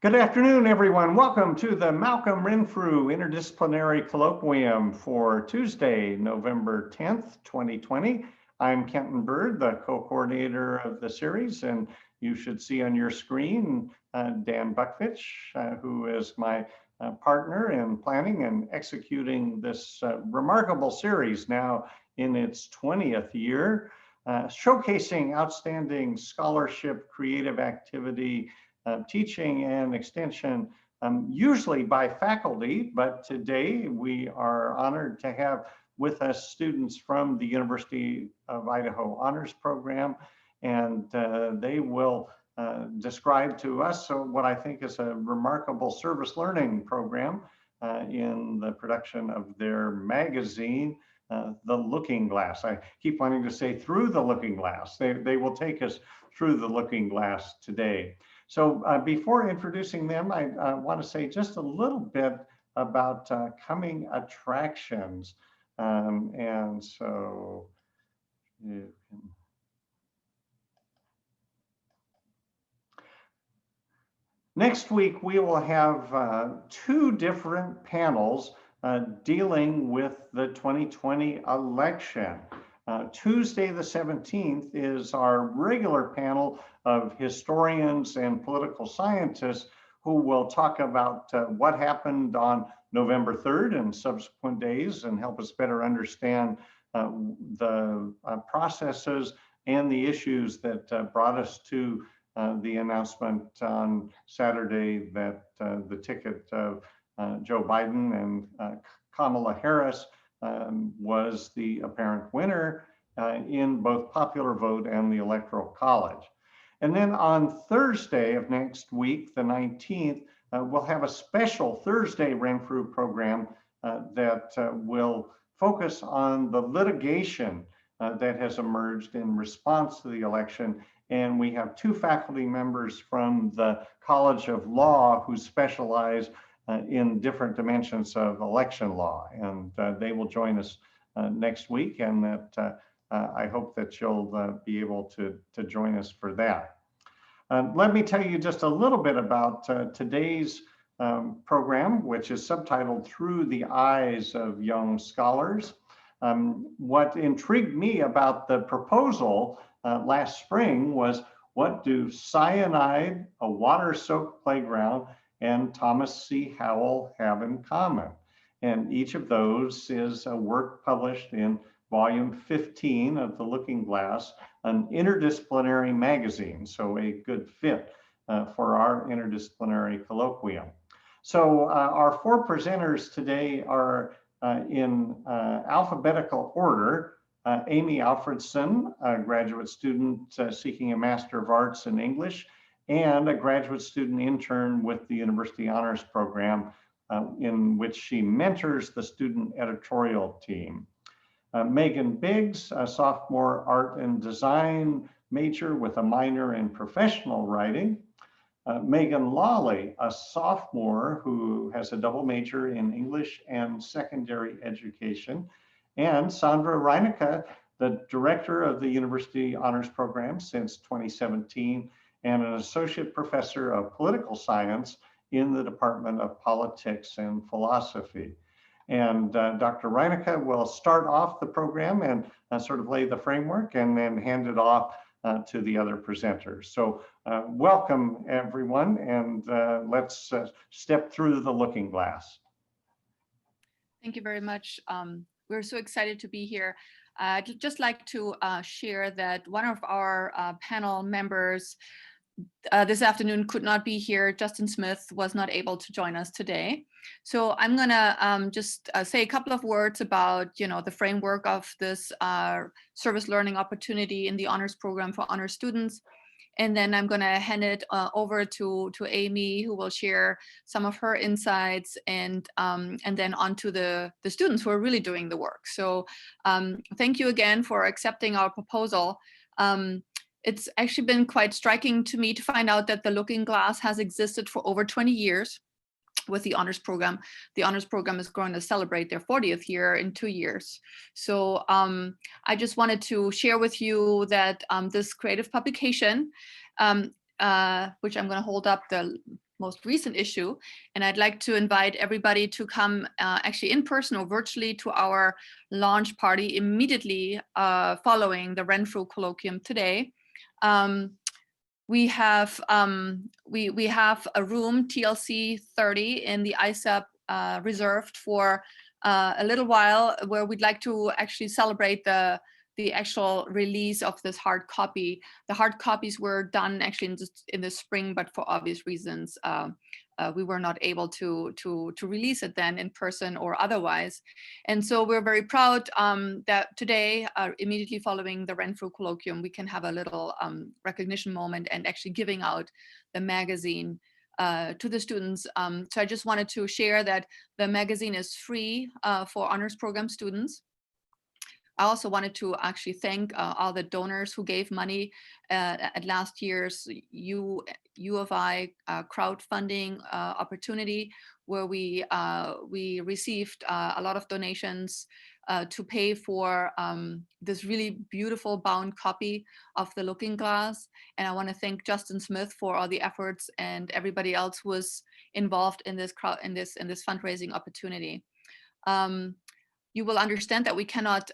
Good afternoon, everyone. Welcome to the Malcolm Renfrew Interdisciplinary Colloquium for Tuesday, November 10th, 2020. I'm Kenton Bird, the co-coordinator of the series, and you should see on your screen Dan Buckfitch, who is my partner in planning and executing this remarkable series now in its 20th year, showcasing outstanding scholarship, creative activity, teaching and extension, usually by faculty, but today we are honored to have with us students from the University of Idaho Honors Program, and they will describe to us what I think is a remarkable service learning program in the production of their magazine, The Looking Glass. I keep wanting to say through the looking glass. They will take us through the looking glass today. So before introducing them, I want to say just a little bit about coming attractions. And so you can... Next week, we will have two different panels dealing with the 2020 election. Tuesday the 17th is our regular panel of historians and political scientists who will talk about what happened on November 3rd and subsequent days and help us better understand the processes and the issues that brought us to the announcement on Saturday that the ticket of Joe Biden and Kamala Harris was the apparent winner in both popular vote and the Electoral College. And then on Thursday of next week, the 19th, we'll have a special Thursday Renfrew program that will focus on the litigation that has emerged in response to the election. And we have two faculty members from the College of Law who specialize in different dimensions of election law, and they will join us next week, and that I hope that you'll be able to join us for that. Let me tell you just a little bit about today's program, which is subtitled Through the Eyes of Young Scholars. What intrigued me about the proposal last spring was, what do cyanide, a water-soaked playground, and Thomas C. Howell have in common? And each of those is a work published in volume 15 of The Looking Glass, an interdisciplinary magazine, so a good fit for our interdisciplinary colloquium. So our four presenters today are in alphabetical order. Amy Alfredson, a graduate student seeking a Master of Arts in English, and a graduate student intern with the University Honors Program, in which she mentors the student editorial team. Megan Biggs, a sophomore art and design major with a minor in professional writing. Megan Lawley, a sophomore who has a double major in English and secondary education. And Sandra Reinecke, the director of the University Honors Program since 2017, and an associate professor of political science in the Department of Politics and Philosophy. And Dr. Reinecke will start off the program and sort of lay the framework and then hand it off to the other presenters. So welcome everyone, and let's step through the looking glass. Thank you very much. We're so excited to be here. I'd just like to share that one of our panel members this afternoon could not be here. Justin Smith was not able to join us today. So I'm gonna just say a couple of words about, the framework of this service learning opportunity in the honors program for honors students. And then I'm gonna hand it over to Amy, who will share some of her insights, and then on to the students who are really doing the work. So thank you again for accepting our proposal. It's actually been quite striking to me to find out that the Looking Glass has existed for over 20 years with the honors program. The honors program is going to celebrate their 40th year in 2 years. So I just wanted to share with you that this creative publication, which I'm going to hold up the most recent issue. And I'd like to invite everybody to come actually in person or virtually to our launch party immediately following the Renfrew Colloquium today. We have we have a room, TLC 30, in the ISAP reserved for a little while, where we'd like to actually celebrate the actual release of this hard copy. The hard copies were done actually in the spring, but for obvious reasons, we were not able to release it then in person or otherwise. And so we're very proud that today, immediately following the Renfrew Colloquium, we can have a little recognition moment and actually giving out the magazine to the students. So I just wanted to share that the magazine is free for honors program students. I also wanted to actually thank all the donors who gave money at last year's U of I crowdfunding opportunity, where we received a lot of donations to pay for this really beautiful bound copy of The Looking Glass. And I want to thank Justin Smith for all the efforts and everybody else who was involved in this fundraising opportunity. You will understand that we cannot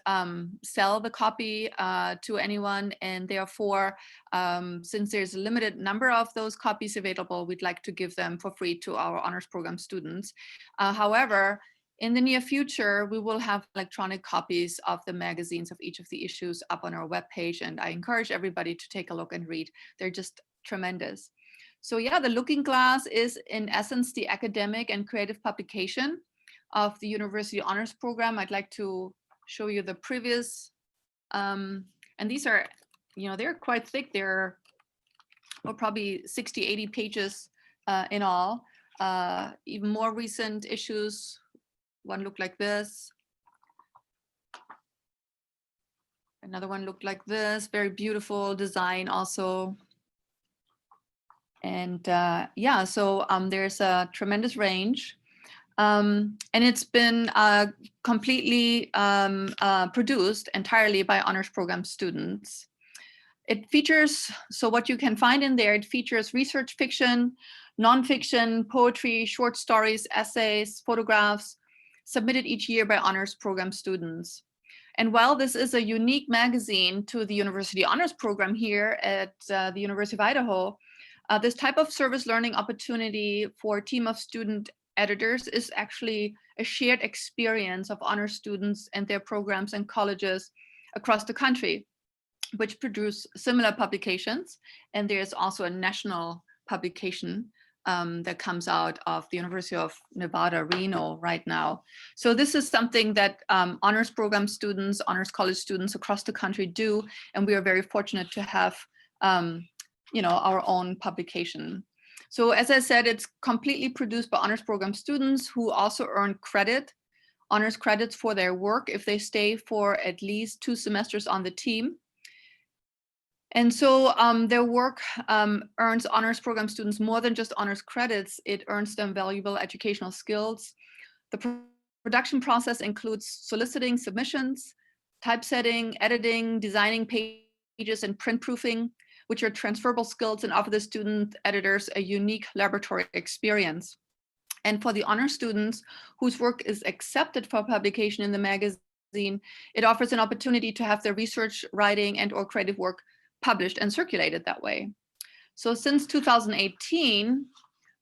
sell the copy to anyone, and therefore, since there's a limited number of those copies available, we'd like to give them for free to our honors program students. However, in the near future, we will have electronic copies of the magazines of each of the issues up on our webpage, and I encourage everybody to take a look and read. They're just tremendous. So yeah, The Looking Glass is in essence the academic and creative publication of the University Honors Program. I'd like to show you the previous, and these are, they're quite thick. They're probably 60, 80 pages in all. Even more recent issues, one looked like this. Another one looked like this, very beautiful design also. And yeah, so there's a tremendous range. And it's been completely produced entirely by honors program students. It features, so what you can find in there, it features research fiction, nonfiction, poetry, short stories, essays, photographs, submitted each year by honors program students. And while this is a unique magazine to the University Honors Program here at the University of Idaho, this type of service learning opportunity for a team of student editors is actually a shared experience of honors students and their programs and colleges across the country, which produce similar publications. And there's also a national publication that comes out of the University of Nevada, Reno right now. So this is something that honors program students, honors college students across the country do. And we are very fortunate to have our own publication. So as I said, it's completely produced by honors program students who also earn honors credits for their work if they stay for at least 2 semesters on the team. And so their work earns honors program students more than just honors credits. It earns them valuable educational skills. The production process includes soliciting submissions, typesetting, editing, designing pages, and print proofing, which are transferable skills and offer the student editors a unique laboratory experience. And for the honor students whose work is accepted for publication in the magazine, it offers an opportunity to have their research, writing, and/or creative work published and circulated that way. So since 2018,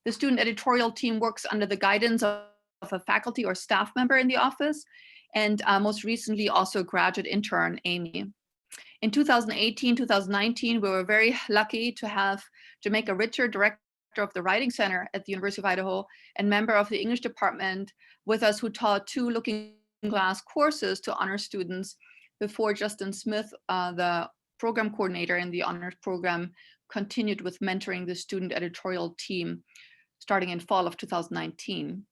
the student editorial team works under the guidance of a faculty or staff member in the office, and most recently also graduate intern, Amy. In 2018, 2019, we were very lucky to have Jamaica Richer, director of the Writing Center at the University of Idaho and member of the English department, with us, who taught 2 Looking Glass courses to honor students before Justin Smith, the program coordinator in the honors program, continued with mentoring the student editorial team starting in fall of 2019.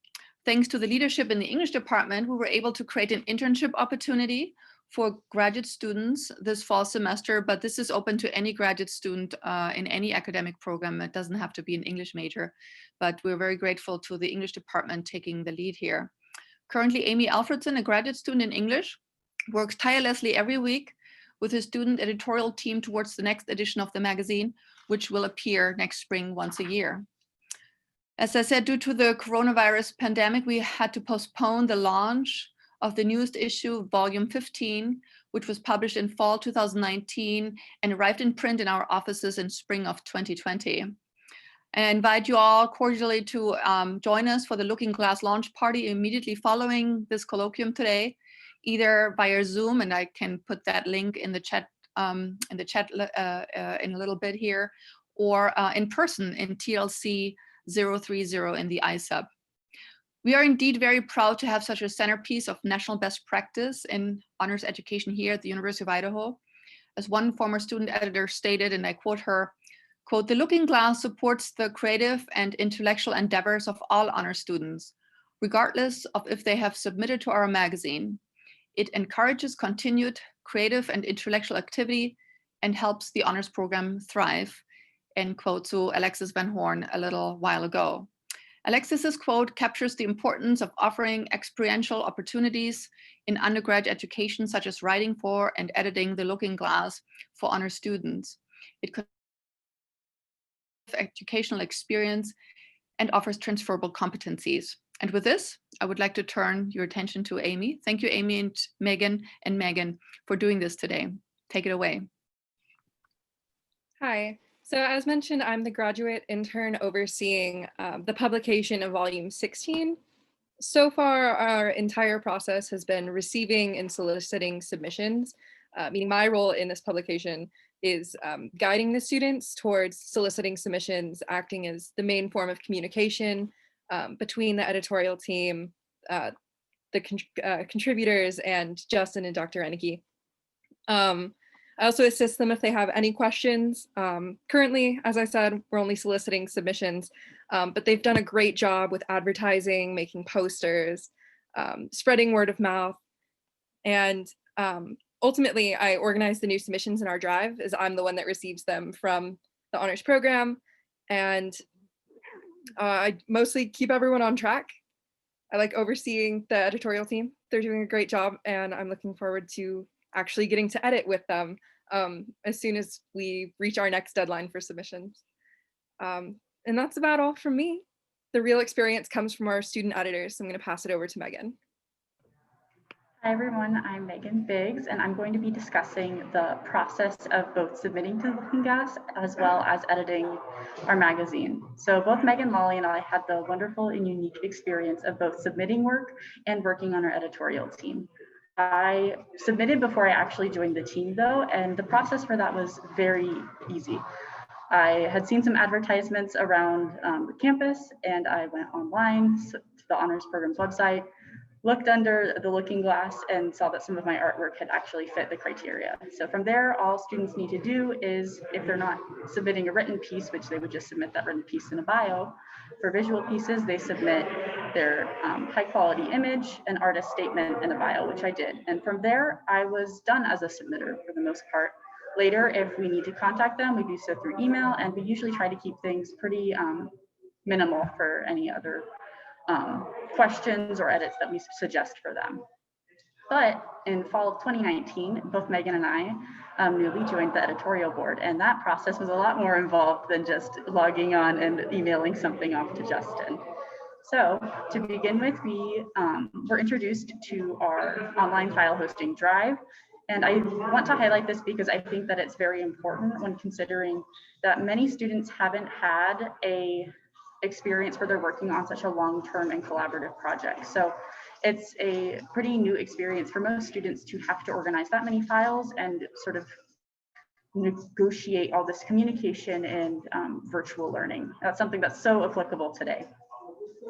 Thanks to the leadership in the English department, we were able to create an internship opportunity for graduate students this fall semester, but this is open to any graduate student in any academic program. It doesn't have to be an English major, but we're very grateful to the English department taking the lead here. Currently, Amy Alfredson, a graduate student in English, works tirelessly every week with his student editorial team towards the next edition of the magazine, which will appear next spring once a year. As I said, due to the coronavirus pandemic, we had to postpone the launch of the newest issue, volume 15, which was published in fall 2019 and arrived in print in our offices in spring of 2020. I invite you all cordially to join us for the Looking Glass launch party immediately following this colloquium today, either via Zoom, and I can put that link in the chat in a little bit here, or in person in TLC 030 in the ISUB. We are indeed very proud to have such a centerpiece of national best practice in honors education here at the University of Idaho. As one former student editor stated, and I quote her, quote, "The Looking Glass supports the creative and intellectual endeavors of all honor students, regardless of if they have submitted to our magazine. It encourages continued creative and intellectual activity and helps the honors program thrive," end quote, to Alexis Van Horn a little while ago. Alexis's quote captures the importance of offering experiential opportunities in undergrad education, such as writing for and editing the Looking Glass for honor students. It educational experience and offers transferable competencies. And with this, I would like to turn your attention to Amy. Thank you, Amy and Megan, for doing this today. Take it away. Hi. So as mentioned, I'm the graduate intern overseeing the publication of volume 16. So far, our entire process has been receiving and soliciting submissions, meaning my role in this publication is guiding the students towards soliciting submissions, acting as the main form of communication between the editorial team, the contributors, and Justin and Dr. Renneke. I also assist them if they have any questions. Currently, as I said, we're only soliciting submissions, but they've done a great job with advertising, making posters, spreading word of mouth, and ultimately, I organize the new submissions in our drive, as I'm the one that receives them from the honors program, and I mostly keep everyone on track. I like overseeing the editorial team. They're doing a great job, and I'm looking forward to actually getting to edit with them as soon as we reach our next deadline for submissions. And that's about all from me. The real experience comes from our student editors, so I'm going to pass it over to Megan. Hi everyone, I'm Megan Biggs, and I'm going to be discussing the process of both submitting to Looking Glass as well as editing our magazine. So both Megan, Molly, and I had the wonderful and unique experience of both submitting work and working on our editorial team. I submitted before I actually joined the team though, and the process for that was very easy. I had seen some advertisements around the campus, and I went online to the honors program's website, looked under the Looking Glass, and saw that some of my artwork had actually fit the criteria. So from there, all students need to do is, if they're not submitting a written piece, which they would just submit that written piece in a bio, for visual pieces, they submit their high quality image, an artist statement, and a bio, which I did. And from there, I was done as a submitter for the most part. Later, if we need to contact them, we do so through email, and we usually try to keep things pretty minimal for any other questions or edits that we suggest for them. But in fall of 2019, both Megan and I newly joined the editorial board, and that process was a lot more involved than just logging on and emailing something off to Justin. So to begin with, we were introduced to our online file hosting drive. And I want to highlight this because I think that it's very important when considering that many students haven't had a experience where they're working on such a long-term and collaborative project. So it's a pretty new experience for most students to have to organize that many files and sort of negotiate all this communication and virtual learning. That's something that's so applicable today.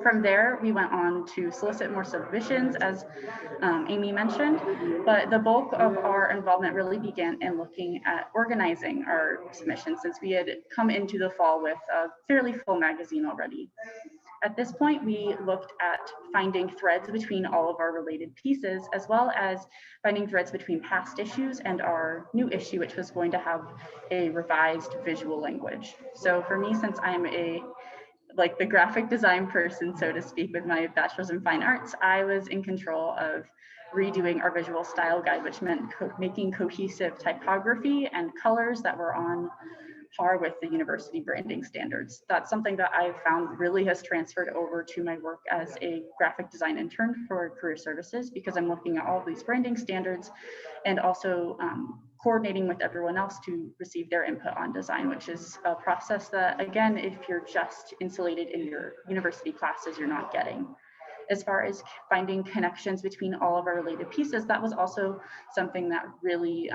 From there, we went on to solicit more submissions, as Amy mentioned, but the bulk of our involvement really began in looking at organizing our submissions, since we had come into the fall with a fairly full magazine already. At this point, we looked at finding threads between all of our related pieces, as well as finding threads between past issues and our new issue, which was going to have a revised visual language. So for me, since I'm the graphic design person, so to speak, with my bachelor's in fine arts, I was in control of redoing our visual style guide, which meant making cohesive typography and colors that were on par with the university branding standards. That's something that I've found really has transferred over to my work as a graphic design intern for career services, because I'm looking at all these branding standards and also coordinating with everyone else to receive their input on design, which is a process that, again, if you're just insulated in your university classes, you're not getting. As far as finding connections between all of our related pieces, that was also something that really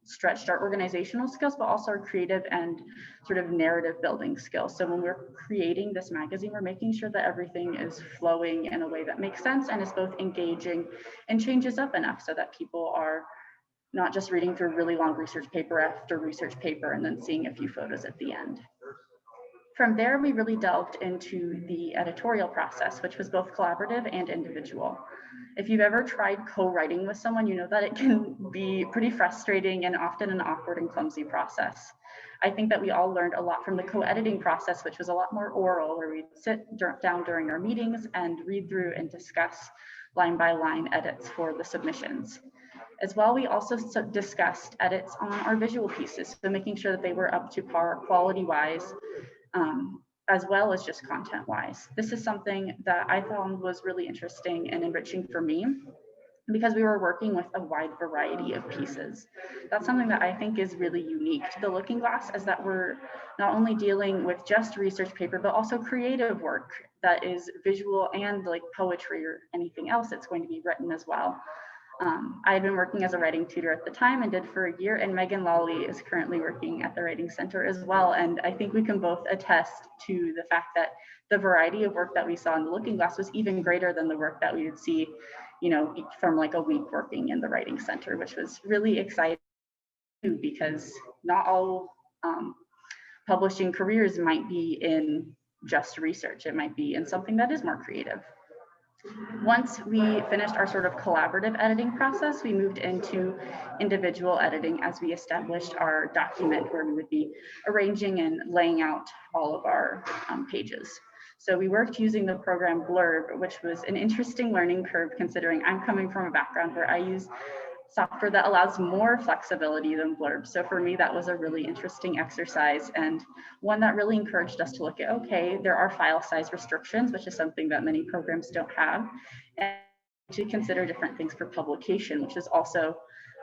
stretched our organizational skills, but also our creative and sort of narrative building skills. So when we're creating this magazine, we're making sure that everything is flowing in a way that makes sense and is both engaging and changes up enough so that people are not just reading through really long research paper after research paper and then seeing a few photos at the end. From there, we really delved into the editorial process, which was both collaborative and individual. If you've ever tried co-writing with someone, you know that it can be pretty frustrating and often an awkward and clumsy process. I think that we all learned a lot from the co-editing process, which was a lot more oral, where we'd sit down during our meetings and read through and discuss line by line edits for the submissions. As well, we also discussed edits on our visual pieces, so making sure that they were up to par quality-wise, as well as just content-wise. This is something that I found was really interesting and enriching for me, because we were working with a wide variety of pieces. That's something that I think is really unique to the Looking Glass, is that we're not only dealing with just research paper, but also creative work that is visual and like poetry or anything else that's going to be written as well. I had been working as a writing tutor at the time and did for a year, and Megan Lawley is currently working at the Writing Center as well. And I think we can both attest to the fact that the variety of work that we saw in the Looking Glass was even greater than the work that we would see, you know, from like a week working in the Writing Center, which was really exciting because not all publishing careers might be in just research. It might be in something that is more creative. Once we finished our sort of collaborative editing process, we moved into individual editing as we established our document where we would be arranging and laying out all of our pages. So we worked using the program Blurb, which was an interesting learning curve considering I'm coming from a background where I use software that allows more flexibility than Blurb. So for me, that was a really interesting exercise, and one that really encouraged us to look at, okay, there are file size restrictions, which is something that many programs don't have, and to consider different things for publication, which is also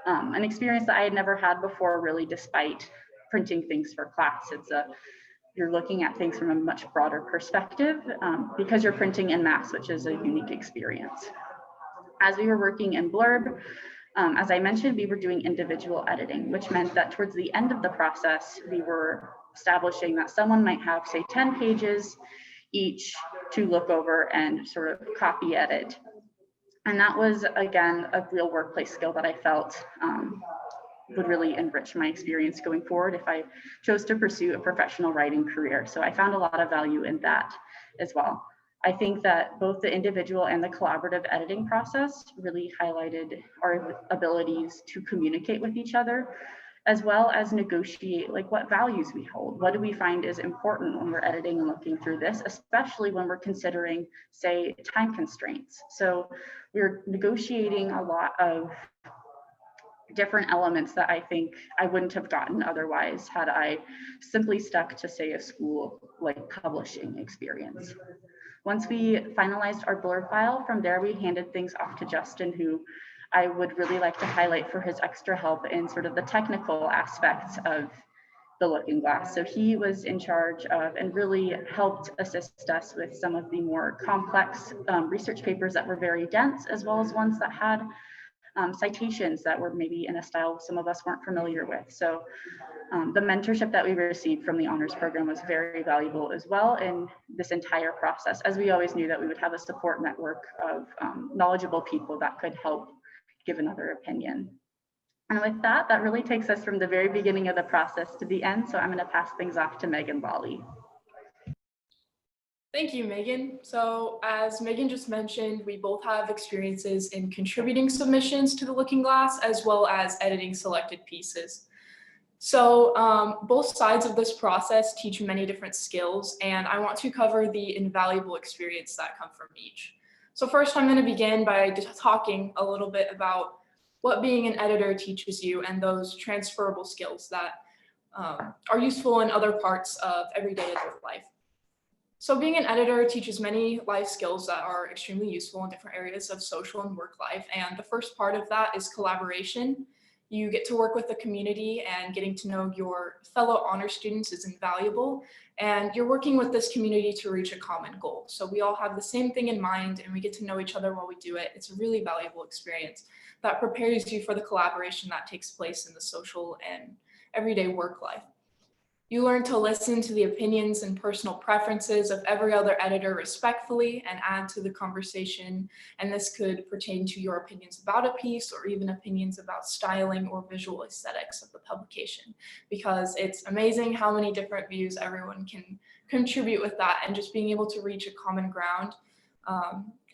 an experience that I had never had before, really, despite printing things for class. You're looking at things from a much broader perspective because you're printing en masse, which is a unique experience. As we were working in Blurb, as I mentioned, we were doing individual editing, which meant that towards the end of the process, we were establishing that someone might have, say, 10 pages each to look over and sort of copy edit. And that was, again, a real workplace skill that I felt would really enrich my experience going forward if I chose to pursue a professional writing career. So I found a lot of value in that as well. I think that both the individual and the collaborative editing process really highlighted our abilities to communicate with each other, as well as negotiate like what values we hold. What do we find is important when we're editing and looking through this, especially when we're considering, say, time constraints. So we're negotiating a lot of different elements that I think I wouldn't have gotten otherwise had I simply stuck to, say, a school like publishing experience. Once we finalized our Blurb file, from there we handed things off to Justin, who I would really like to highlight for his extra help in sort of the technical aspects of the Looking Glass. So he was in charge of and really helped assist us with some of the more complex research papers that were very dense, as well as ones that had citations that were maybe in a style some of us weren't familiar with. So the mentorship that we received from the honors program was very valuable as well in this entire process, as we always knew that we would have a support network of knowledgeable people that could help give another opinion. And with that, that really takes us from the very beginning of the process to the end. So I'm going to pass things off to Megan Lawley. Thank you, Megan. So as Megan just mentioned, we both have experiences in contributing submissions to the Looking Glass, as well as editing selected pieces. So both sides of this process teach many different skills, and I want to cover the invaluable experience that come from each. So first, I'm going to begin by talking a little bit about what being an editor teaches you and those transferable skills that are useful in other parts of everyday adult life. So being an editor teaches many life skills that are extremely useful in different areas of social and work life. And the first part of that is collaboration. You get to work with the community, and getting to know your fellow honor students is invaluable. And you're working with this community to reach a common goal. So we all have the same thing in mind, and we get to know each other while we do it. It's a really valuable experience that prepares you for the collaboration that takes place in the social and everyday work life. You learn to listen to the opinions and personal preferences of every other editor respectfully and add to the conversation. And this could pertain to your opinions about a piece, or even opinions about styling or visual aesthetics of the publication, because it's amazing how many different views everyone can contribute with that. And just being able to reach a common ground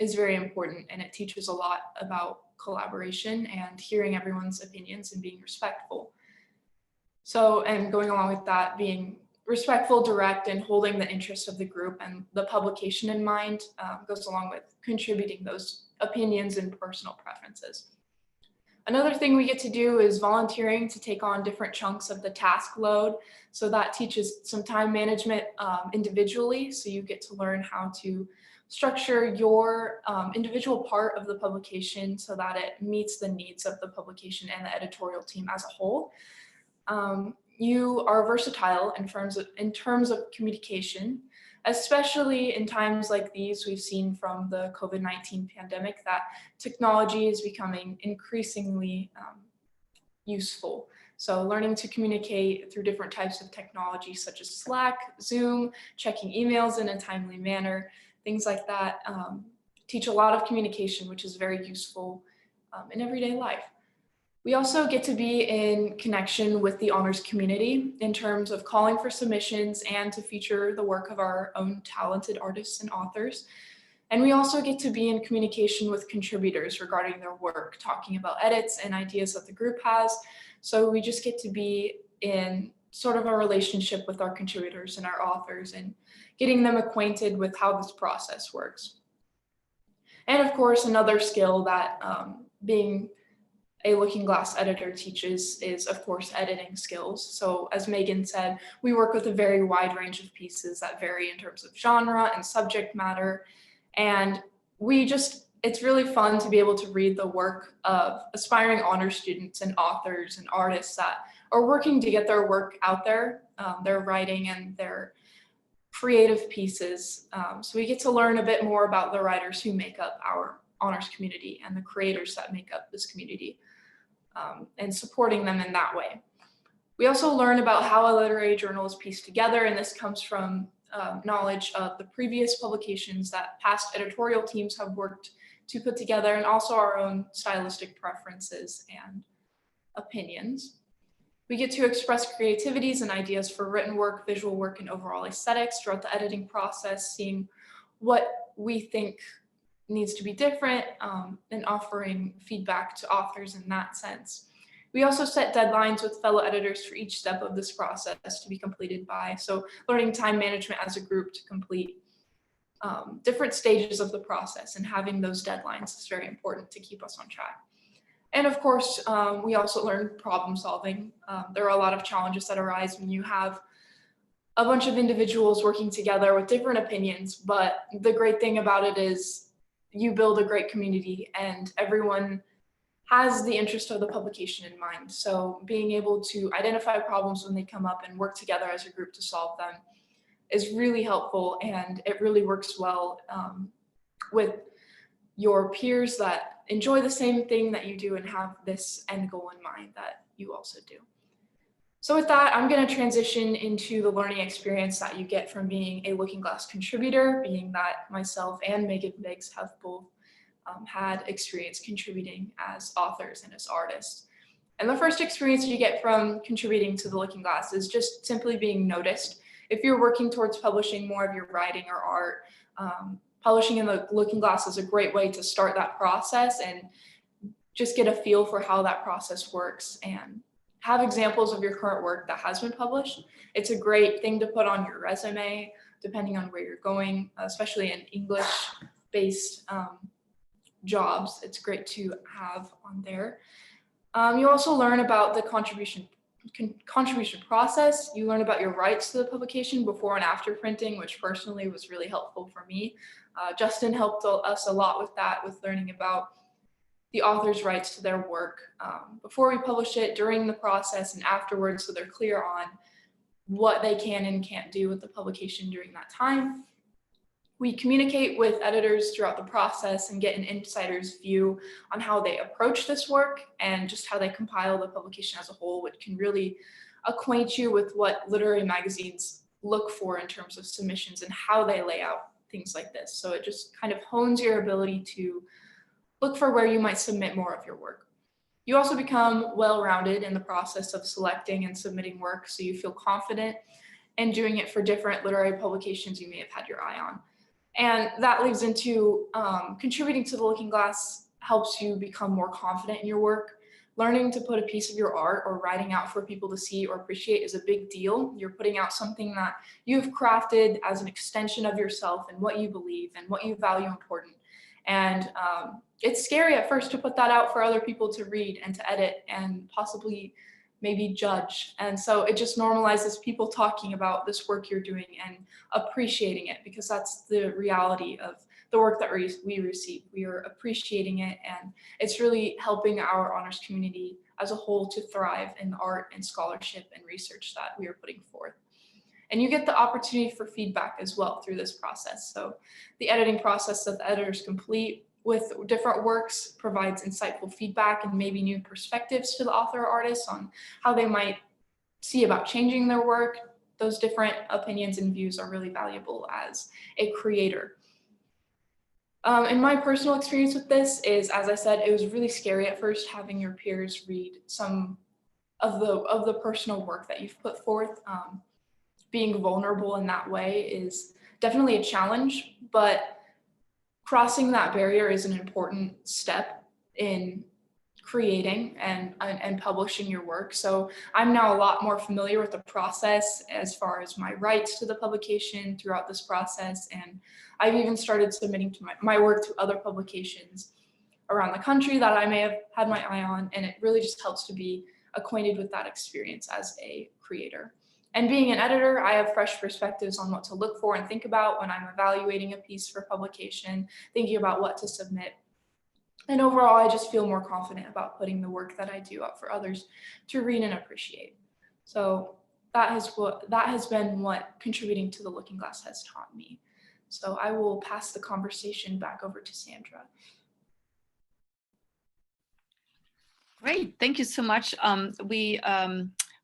is very important. And it teaches a lot about collaboration and hearing everyone's opinions and being respectful. So, and going along with that, being respectful, direct, and holding the interests of the group and the publication in mind goes along with contributing those opinions and personal preferences. Another thing we get to do is volunteering to take on different chunks of the task load. So that teaches some time management individually. So you get to learn how to structure your individual part of the publication so that it meets the needs of the publication and the editorial team as a whole. You are versatile in terms of communication, especially in times like these. We've seen from the COVID-19 pandemic that technology is becoming increasingly useful. So learning to communicate through different types of technology such as Slack, Zoom, checking emails in a timely manner, things like that teach a lot of communication, which is very useful in everyday life. We also get to be in connection with the honors community in terms of calling for submissions and to feature the work of our own talented artists and authors. And we also get to be in communication with contributors regarding their work, talking about edits and ideas that the group has. So we just get to be in sort of a relationship with our contributors and our authors and getting them acquainted with how this process works. And of course, another skill that being a looking glass editor teaches is, of course, editing skills. So as Megan said, we work with a very wide range of pieces that vary in terms of genre and subject matter. And it's really fun to be able to read the work of aspiring honor students and authors and artists that are working to get their work out there, their writing and their creative pieces. So we get to learn a bit more about the writers who make up our honors community and the creators that make up this community. And supporting them in that way. We also learn about how a literary journal is pieced together, and this comes from knowledge of the previous publications that past editorial teams have worked to put together, and also our own stylistic preferences and opinions. We get to express creativities and ideas for written work, visual work, and overall aesthetics throughout the editing process, seeing what we think needs to be different and offering feedback to authors in that sense. We also set deadlines with fellow editors for each step of this process to be completed by. So learning time management as a group to complete different stages of the process and having those deadlines is very important to keep us on track. And of course, we also learn problem solving. There are a lot of challenges that arise when you have a bunch of individuals working together with different opinions, but the great thing about it is you build a great community and everyone has the interest of the publication in mind. So being able to identify problems when they come up and work together as a group to solve them is really helpful, and it really works well with your peers that enjoy the same thing that you do and have this end goal in mind that you also do. So with that, I'm going to transition into the learning experience that you get from being a Looking Glass contributor, being that myself and Megan Biggs have both had experience contributing as authors and as artists. And the first experience you get from contributing to the Looking Glass is just simply being noticed. If you're working towards publishing more of your writing or art, publishing in the Looking Glass is a great way to start that process and just get a feel for how that process works and have examples of your current work that has been published. It's a great thing to put on your resume, depending on where you're going, especially in English-based jobs. It's great to have on there. You also learn about the contribution contribution process. You learn about your rights to the publication before and after printing, which personally was really helpful for me. Justin helped us a lot with that, with learning about the author's rights to their work before we publish it, during the process, and afterwards, so they're clear on what they can and can't do with the publication during that time. We communicate with editors throughout the process and get an insider's view on how they approach this work and just how they compile the publication as a whole, which can really acquaint you with what literary magazines look for in terms of submissions and how they lay out things like this. So it just kind of hones your ability to look for where you might submit more of your work. You also become well-rounded in the process of selecting and submitting work, so you feel confident in doing it for different literary publications you may have had your eye on. And that leads into contributing to the Looking Glass helps you become more confident in your work. Learning to put a piece of your art or writing out for people to see or appreciate is a big deal. You're putting out something that you've crafted as an extension of yourself and what you believe and what you value important. And it's scary at first to put that out for other people to read and to edit and possibly maybe judge. And so it just normalizes people talking about this work you're doing and appreciating it, because that's the reality of the work that we receive. We are appreciating it, and it's really helping our honors community as a whole to thrive in art and scholarship and research that we are putting forth. And you get the opportunity for feedback as well through this process. So the editing process that the editors complete with different works provides insightful feedback and maybe new perspectives to the author or artist on how they might see about changing their work. Those different opinions and views are really valuable as a creator. In my personal experience with this is, as I said, it was really scary at first having your peers read some of the personal work that you've put forth. Being vulnerable in that way is definitely a challenge, but crossing that barrier is an important step in creating and publishing your work. So I'm now a lot more familiar with the process as far as my rights to the publication throughout this process. And I've even started submitting to my work to other publications around the country that I may have had my eye on. And it really just helps to be acquainted with that experience as a creator. And being an editor, I have fresh perspectives on what to look for and think about when I'm evaluating a piece for publication, thinking about what to submit. And overall, I just feel more confident about putting the work that I do out for others to read and appreciate. So that has been what contributing to the Looking Glass has taught me. So I will pass the conversation back over to Sandra. Great, thank you so much.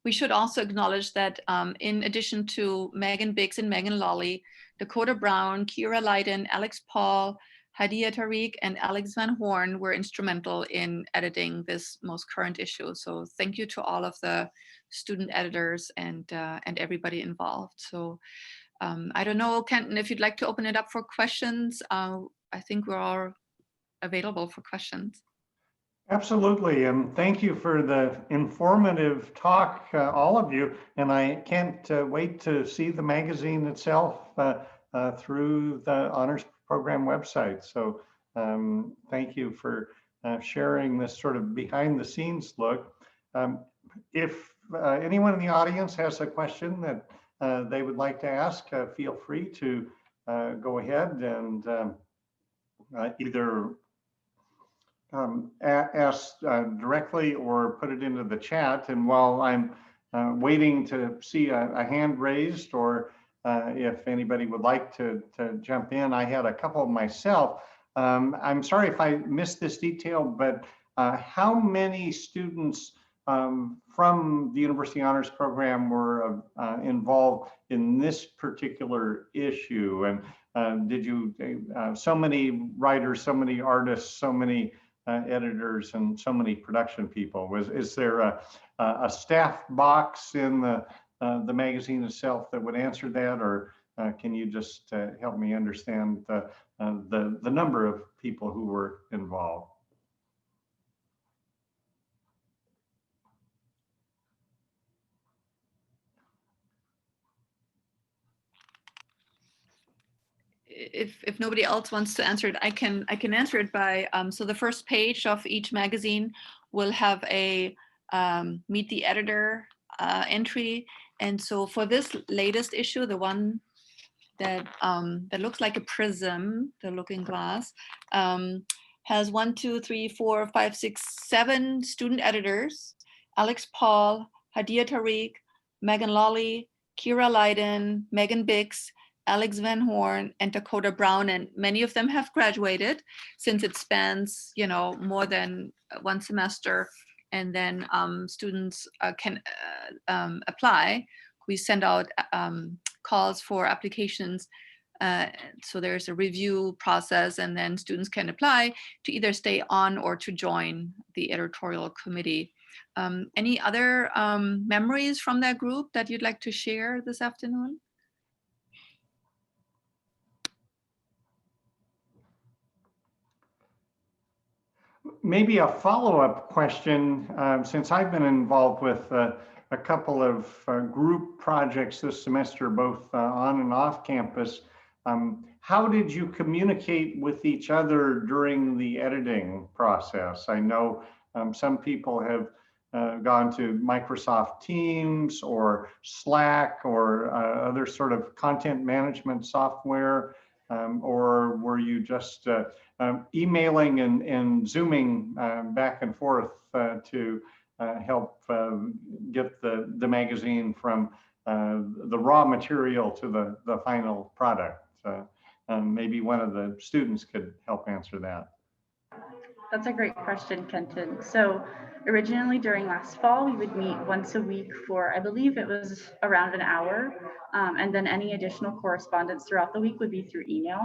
We should also acknowledge that in addition to Megan Biggs and Megan Lawley, Dakota Brown, Kira Leiden, Alex Paul, Hadia Tariq, and Alex Van Horn were instrumental in editing this most current issue. So thank you to all of the student editors and everybody involved. So I don't know, Kenton, if you'd like to open it up for questions. I think we're all available for questions. Absolutely, and thank you for the informative talk, all of you. And I can't wait to see the magazine itself through the honors program website. So thank you for sharing this sort of behind the scenes look. If anyone in the audience has a question that they would like to ask, feel free to go ahead and either ask directly or put it into the chat. And while I'm waiting to see a hand raised, or if anybody would like to jump in, I had a couple myself. I'm sorry if I missed this detail, but how many students from the University Honors Program were involved in this particular issue? And did you, so many writers, so many artists, so many editors, and so many production people. Is there a staff box in the magazine itself that would answer that, or can you just help me understand the number of people who were involved? If nobody else wants to answer it, I can answer it by, so the first page of each magazine will have a meet the editor entry. And so for this latest issue, the one that that looks like a prism, the looking glass, has 1, 2, 3, 4, 5, 6, 7 student editors: Alex Paul, Hadia Tariq, Megan Lawley, Kira Leiden, Megan Biggs, Alex Van Horn, and Dakota Brown. And many of them have graduated, since it spans, you know, more than one semester. And then students can apply. We send out calls for applications. So there's a review process, and then students can apply to either stay on or to join the editorial committee. Any other memories from that group that you'd like to share this afternoon? Maybe a follow-up question, since I've been involved with a couple of group projects this semester, both on and off campus. How did you communicate with each other during the editing process? I know some people have gone to Microsoft Teams or Slack or other sort of content management software, or were you just emailing and Zooming back and forth to help get the magazine from the raw material to the final product? Maybe one of the students could help answer that. That's a great question, Kenton. So originally during last fall, we would meet once a week for, I believe it was around an hour. And then any additional correspondence throughout the week would be through email.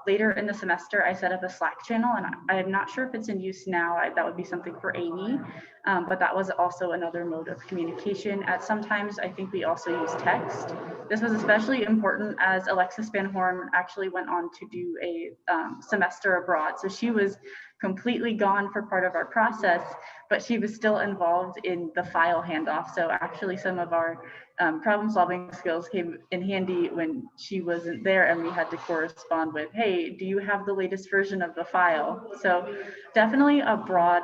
Later in the semester, I set up a Slack channel, and I'm not sure if it's in use now. That would be something for Amy, but that was also another mode of communication. At sometimes, I think we also use text. This was especially important as Alexis Van Horn actually went on to do a semester abroad. So she was completely gone for part of our process, but she was still involved in the file handoff. So actually some of our problem solving skills came in handy when she wasn't there, and we had to correspond with, hey, do you have the latest version of the file? So definitely a broad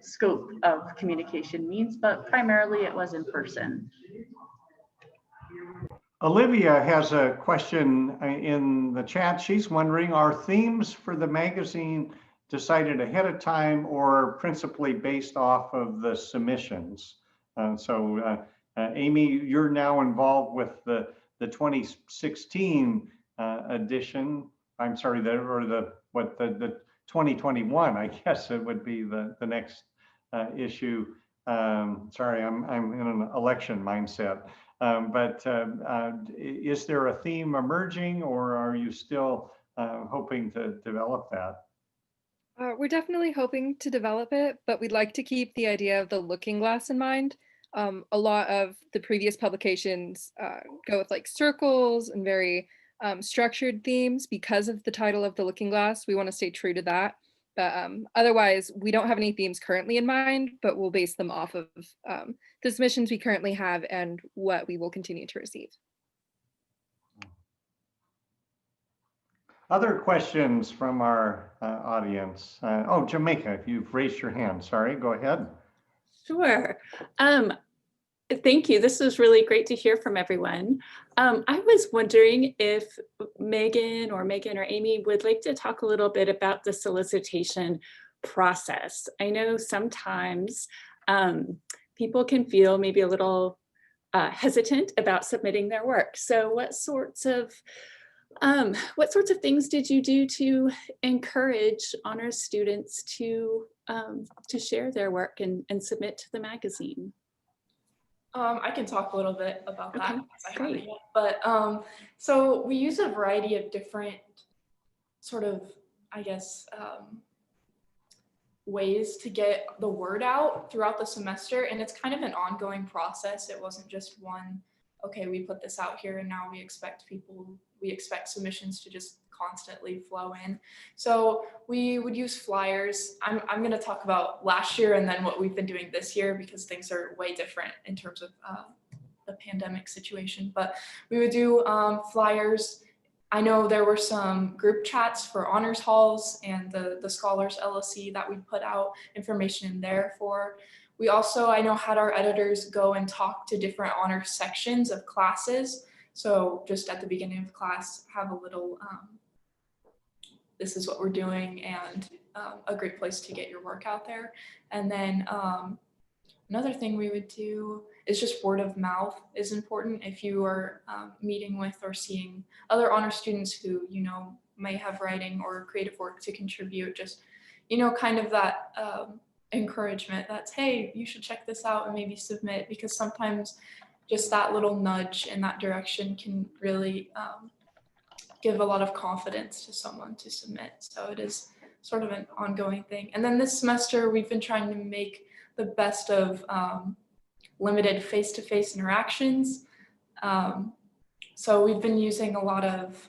scope of communication means, but primarily it was in person. Olivia has a question in the chat. She's wondering, are themes for the magazine decided ahead of time or principally based off of the submissions? Amy, you're now involved with the 2016 edition. I'm sorry, the 2021, I guess it would be the next issue. Sorry, I'm in an election mindset. Is there a theme emerging, or are you still hoping to develop that? We're definitely hoping to develop it, but we'd like to keep the idea of the looking glass in mind. A lot of the previous publications go with like circles and very structured themes because of the title of the looking glass. We want to stay true to that. But otherwise, we don't have any themes currently in mind, but we'll base them off of the submissions we currently have and what we will continue to receive. Other questions from our audience? Oh, Jamaica, you've raised your hand. Sorry, go ahead. Sure. Thank you. This was really great to hear from everyone. I was wondering if Megan or Amy would like to talk a little bit about the solicitation process. I know sometimes people can feel maybe a little hesitant about submitting their work. So what sorts of things did you do to encourage honors students to share their work and submit to the magazine? I can talk a little bit about that. Okay, great. But so we use a variety of different sort of, I guess, ways to get the word out throughout the semester, and it's kind of an ongoing process. It wasn't just one, okay, we put this out here and now we expect submissions to just constantly flow in. So we would use flyers. I'm going to talk about last year and then what we've been doing this year, because things are way different in terms of the pandemic situation. But we would do flyers. I know there were some group chats for honors halls and the Scholars LLC that we put out information in there for We also, I know, had our editors go and talk to different honor sections of classes. So just at the beginning of class, have a little, this is what we're doing, and a great place to get your work out there. And then another thing we would do is just word of mouth is important. If you are meeting with or seeing other honor students who, you know, may have writing or creative work to contribute, just, you know, kind of that encouragement that's, hey, you should check this out and maybe submit, because sometimes just that little nudge in that direction can really give a lot of confidence to someone to submit. So it is sort of an ongoing thing. And then this semester, we've been trying to make the best of limited face-to-face interactions. So we've been using a lot of,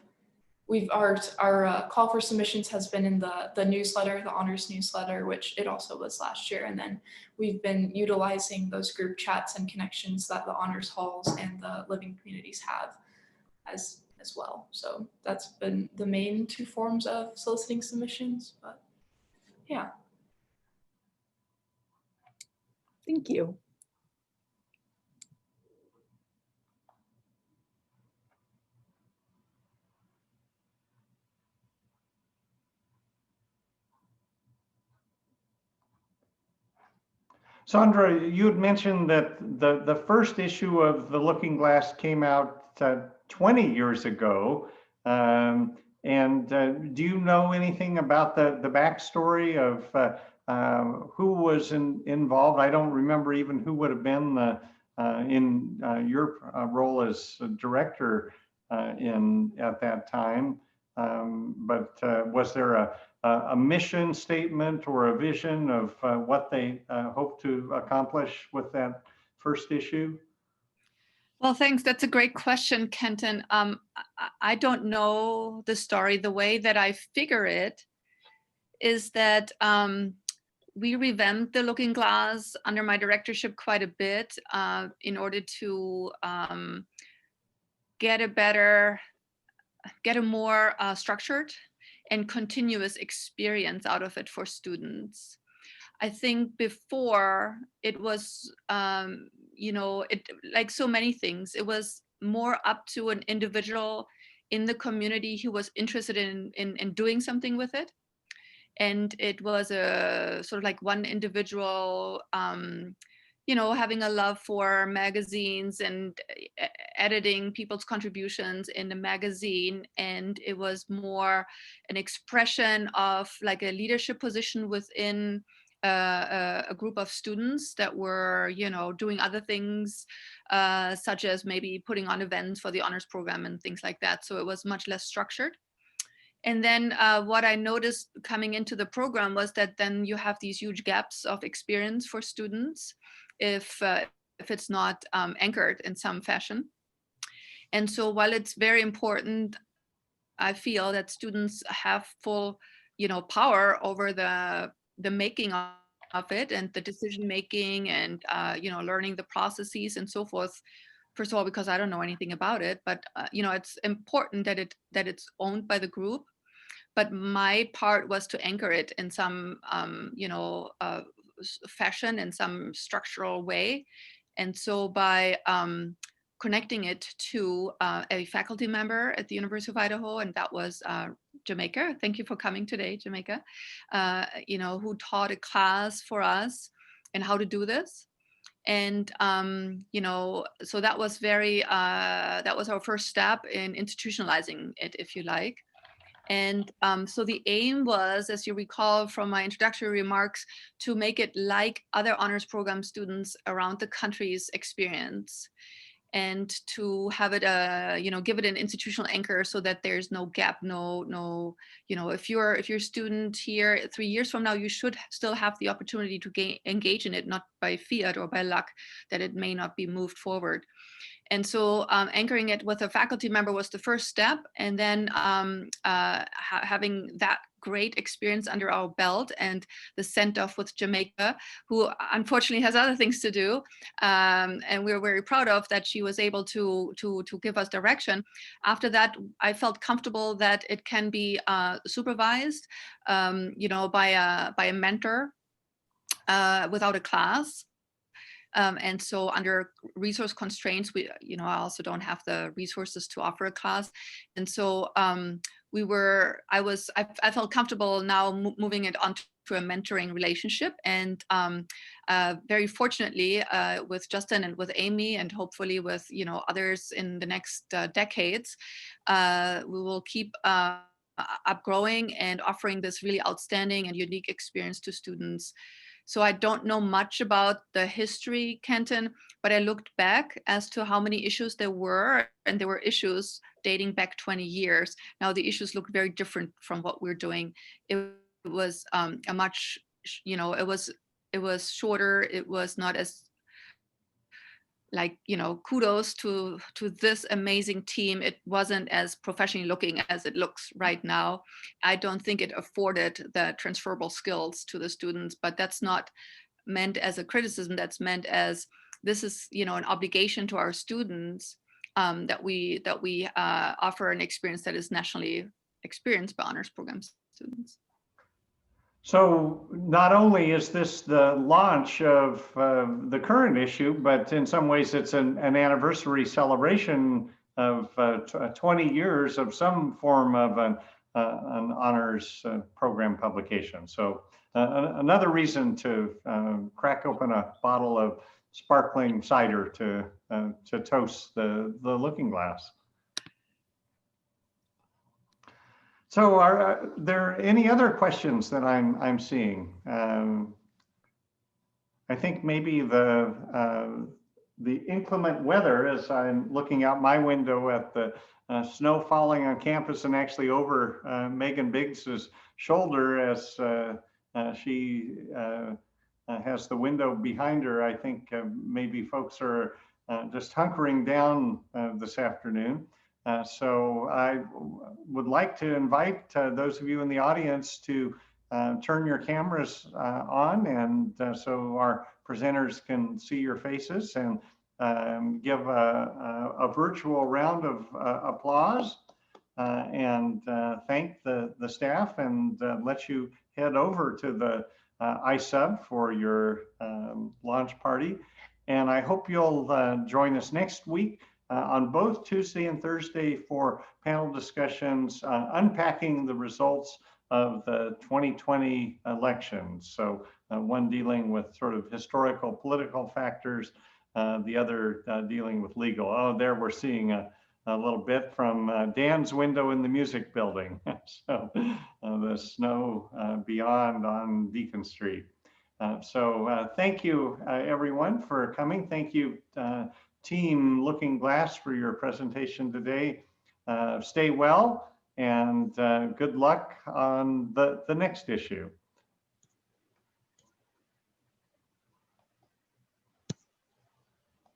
our call for submissions has been in the newsletter, the honors newsletter, which it also was last year. And then we've been utilizing those group chats and connections that the honors halls and the living communities have as well. So that's been the main two forms of soliciting submissions, but yeah. Thank you. Sandra, you had mentioned that the first issue of the Looking Glass came out 20 years ago. Do you know anything about the backstory of who was involved? I don't remember even who would have been in your role as a director at that time. Was there a mission statement or a vision of what they hope to accomplish with that first issue? Well, thanks. That's a great question, Kenton. I don't know the story. The way that I figure it is that we revamped the Looking Glass under my directorship quite a bit in order to get a more structured and continuous experience out of it for students. I think before it was, you know, like so many things, it was more up to an individual in the community who was interested in doing something with it. And it was a sort of like one individual, you know, having a love for magazines and editing people's contributions in the magazine. And it was more an expression of like a leadership position within a group of students that were, you know, doing other things, such as maybe putting on events for the honors program and things like that. So it was much less structured. And then what I noticed coming into the program was that then you have these huge gaps of experience for students if it's not anchored in some fashion. And so while it's very important, I feel that students have full, you know, power over the making of it and the decision making and, you know, learning the processes and so forth. First of all, because I don't know anything about it, but you know, it's important that it's owned by the group. But my part was to anchor it in some, you know, fashion, in some structural way. And so by connecting it to a faculty member at the University of Idaho, and that was Jamaica. Thank you for coming today, Jamaica. You know, who taught a class for us and how to do this. And you know, so that was that was our first step in institutionalizing it, if you like. And so the aim was, as you recall from my introductory remarks, to make it like other honors program students around the country's experience, and to have it, you know, give it an institutional anchor so that there's no gap, no, you know, if you're a student here 3 years from now, you should still have the opportunity to engage in it, not by fiat or by luck that it may not be moved forward. And so anchoring it with a faculty member was the first step. And then having that great experience under our belt and the send off with Jamaica, who unfortunately has other things to do. And we're very proud of that she was able to give us direction. After that, I felt comfortable that it can be supervised, you know, by a mentor without a class. And so under resource constraints, I also don't have the resources to offer a class. And so I felt comfortable now moving it on to a mentoring relationship. And very fortunately, with Justin and with Amy, and hopefully with others in the next decades, we will keep upgrowing and offering this really outstanding and unique experience to students. So I don't know much about the history, Kenton, but I looked back as to how many issues there were, and there were issues dating back 20 years. Now the issues look very different from what we're doing. It was a much, it was shorter. It was not as kudos to this amazing team. It wasn't as professionally looking as it looks right now. I don't think it afforded the transferable skills to the students, but that's not meant as a criticism. That's meant as this is, an obligation to our students, that we offer an experience that is nationally experienced by honors program students. So not only is this the launch of the current issue, but in some ways it's an anniversary celebration of 20 years of some form of an honors program publication. So another reason to crack open a bottle of sparkling cider to toast the looking glass. So are there any other questions that I'm seeing? I think maybe the inclement weather, as I'm looking out my window at the snow falling on campus and actually over Megan Biggs's shoulder as she has the window behind her. I think maybe folks are just hunkering down this afternoon. So I would like to invite those of you in the audience to turn your cameras on, and so our presenters can see your faces, and give a virtual round of applause and thank the staff, and let you head over to the iSub for your launch party. And I hope you'll join us next week on both Tuesday and Thursday for panel discussions unpacking the results of the 2020 elections. So one dealing with sort of historical political factors, the other dealing with legal. Oh, there we're seeing a little bit from Dan's window in the music building. So the snow beyond on Beacon Street. So thank you everyone for coming. Thank you Team Looking Glass for your presentation today. Stay well, and good luck on the next issue.